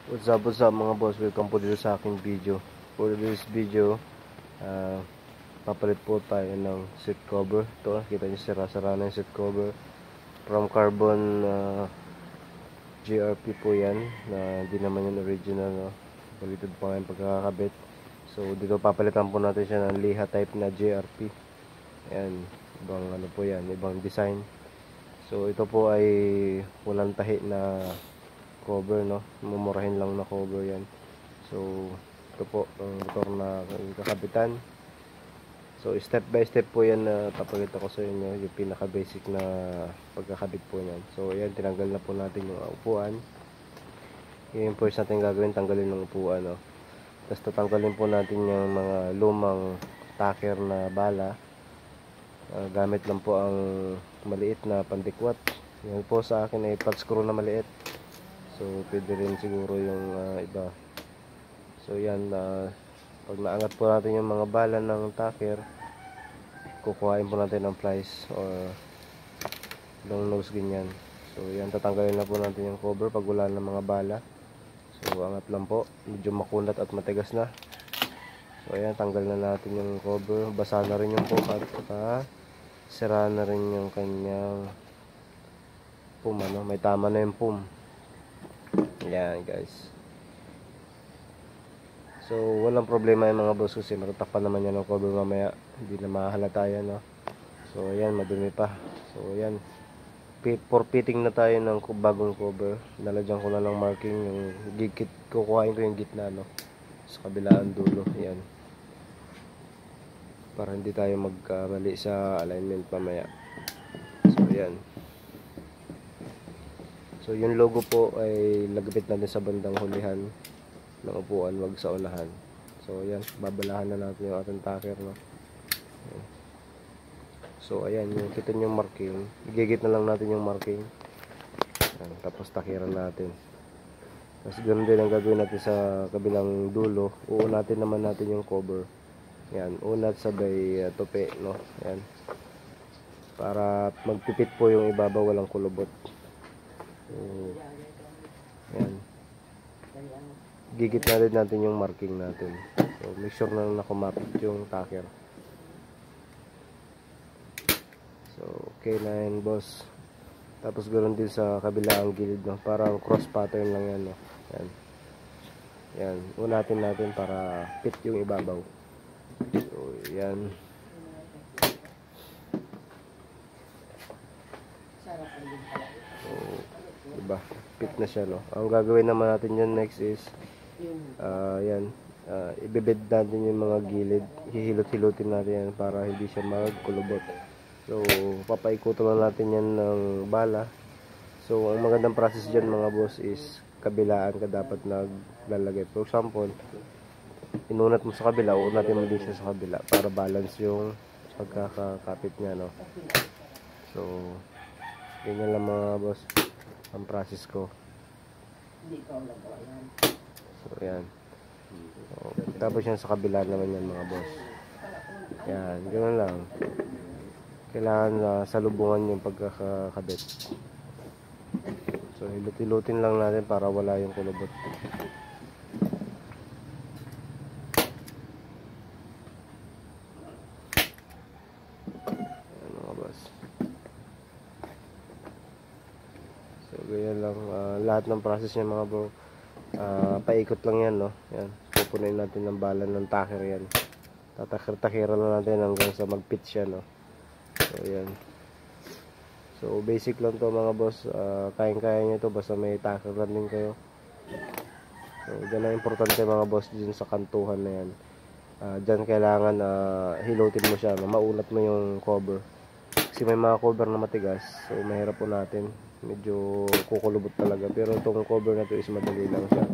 What's up mga boss, welcome po dito sa aking video. For this video, papalit po tayo ng seat cover. Ito, kita nyo sira-sira na yung seat cover from carbon. GRP po yan, na di naman yung original, no? Balitod pa nga yung pagkakabit. So dito papalitan po natin siya ng liha type na GRP. Ayan, ibang ano po yan, ibang design. So ito po ay walang tahi na cover, no? Mumurahin lang na cover yan. So ito po ang motor na kakabitan. So step by step po yan na papakita ko sa inyo, yung pinaka basic na pagkakabit po yan. So ayan, tinanggal na po natin yung upuan. Yung first natin gagawin, tanggalin ng upuan, no? Tapos tatanggalin po natin yung mga lumang tacker na bala. Gamit lang po ang maliit na pandikwat. Yan po sa akin ay pad screw na maliit. So pwede rin siguro yung iba. So yan, pag naangat po natin yung mga bala ng tacker, kukuhain po natin ng plies or long nose, ganyan. So yan, tatanggalin na po natin yung cover pag wala ng mga bala. So angat lang po, medyo makunat at matigas na. So ayan, tanggal na natin yung cover. Basa na rin yung cover at sira na rin yung kanyang pum, ano? May tama na yung pum. Ayan guys. So walang problema yung mga boss kasi matatakpan naman yan ng cover mamaya. Hindi na mahalata yan, no? So ayan, madumi pa. So ayan, for fitting na tayo ng bagong cover. Nalagyan ko na lang marking yung gigit. Kukuhain ko yung gitna, no? Sa kabilaan dulo. Ayan, para hindi tayo magkamali sa alignment mamaya. So ayan. So yung logo po ay lagabit natin sa bandang hulihan ng upuan, wag sa unahan. So ayan, babalahan na natin yung ating tacker, no? Ayan. So ayan, yung kita nyo yung marking, igigit na lang natin yung marking. Ayan, tapos takiran natin. Tapos ganoon din ang gagawin natin sa kabilang dulo. Uunatin naman natin yung cover. Ayan, unat sabay tupi, no? Ayan, para magpipit po yung ibabaw, walang kulubot. So, ayan, gigit na rin natin yung marking natin. So make sure na nakumapit yung tacker. So okay na yan, boss. Tapos ganoon din sa kabilang gilid, no? Parang cross pattern lang yan, no? Ayan. Ayan, unatin natin para fit yung ibabaw. So ayan. So diba, fit na siya, no? Ang gagawin naman natin yun next is yan, ibebed natin yung mga gilid, hihilot-hilutin natin yan para hindi siya magkulubot. So papaikutan lang natin yan ng bala. So ang magandang process dyan mga boss is kabilaan ka dapat naglalagay. For example, inunat mo sa kabila, unatin mo din siya sa kabila para balance yung pagkakakapit niya, no? So ganyan lang mga boss ang process ko. So ayan. So, tapos yan sa kabila naman yan mga boss. Yan, ganoon lang. Kailangan salubungan yung pagkakakabit. So hilot-hilutin lang natin para wala yung kulubot. Ayan mga boss. So ganyan lang, lahat ng process niya mga bro. Paikot lang yan, no? Yan, pupunin natin ng bala ng tacker yan. Tatakir-takiran na natin hanggang sa mag-fit siya, no? So yan. So basic lang to mga boss. Kayang-kaya nyo to basta may tacker lang din kayo. So dyan ang importante mga boss, dyan sa kantuhan na yan. Dyan kailangan hilutin mo siya, no? Maunat mo yung cover. Kasi may mga cover na matigas, so mahirap po natin, medyo kukulubot talaga. Pero itong cover na to is madali lang siya.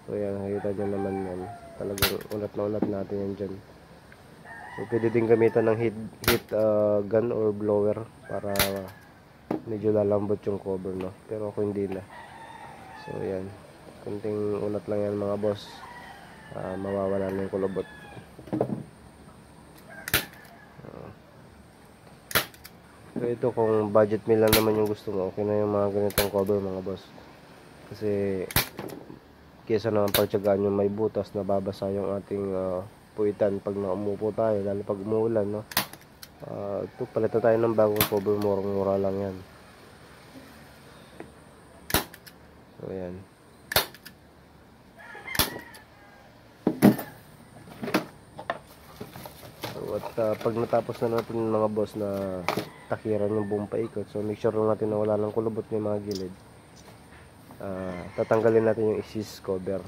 So yan, nakita nyo naman yan, talagang unat na unat natin yan dyan. So pwede din gamitan ng heat gun or blower para medyo lalambot yung cover, no? Pero ako hindi na. So yan, kunting unat lang yan mga boss, mawawala na yung kulubot. So ito, kung budget meal lang naman yung gusto mo, okay na yung mga ganitong cover mga boss. Kasi kesa naman pagtyagaan yung may butas na babasa yung ating puwitan pag naumupo tayo, lalo pag umuulan, no. Ito, palitan tayo ng bagong cover, murang-mura lang yan. So ayan. So at pag natapos na natin mga boss na takiran yung buong paikot, so make sure lang natin na wala ng kulubot yung mga gilid. Tatanggalin natin yung exhaust cover,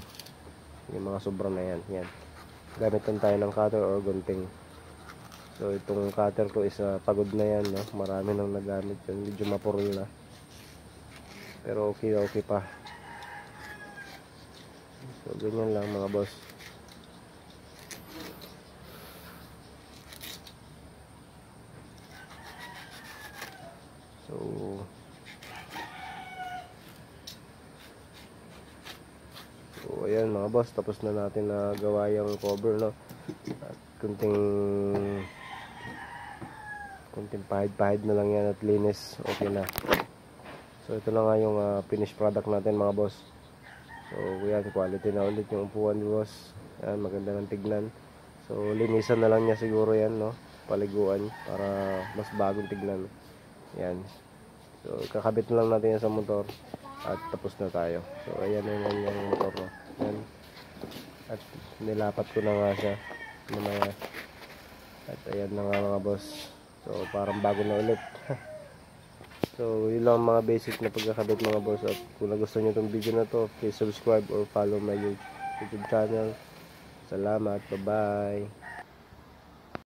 yung mga sobra na yan. Yan, gamitan tayo ng cutter or gunting. So itong cutter ko is pagod na yan, no? Marami nang nagamit yun, medyo mapurol na, pero okay pa. So ganyan lang mga boss. So ayan mga boss, tapos na natin na gawa yung cover, no. At kunting pahid na lang yan at linis, okay na. So ito na nga yung finished product natin mga boss. So yan, quality na ulit yung upuan boss. Yan, maganda ng tignan. So linisan na lang niya siguro yan, no, paliguan para mas bagong tignan. Yan. So kakabit na lang natin yan sa motor at tapos na tayo. So ayan na yung motor, no. Yan. At nilapat ko na nga siya mamaya. At ayan na nga mga boss. So parang bago na ulit. So yun lang mga basic na pagkakabit mga boss. At kung nagustuhan nyo itong video na to, please subscribe or follow my YouTube channel. Salamat, bye bye.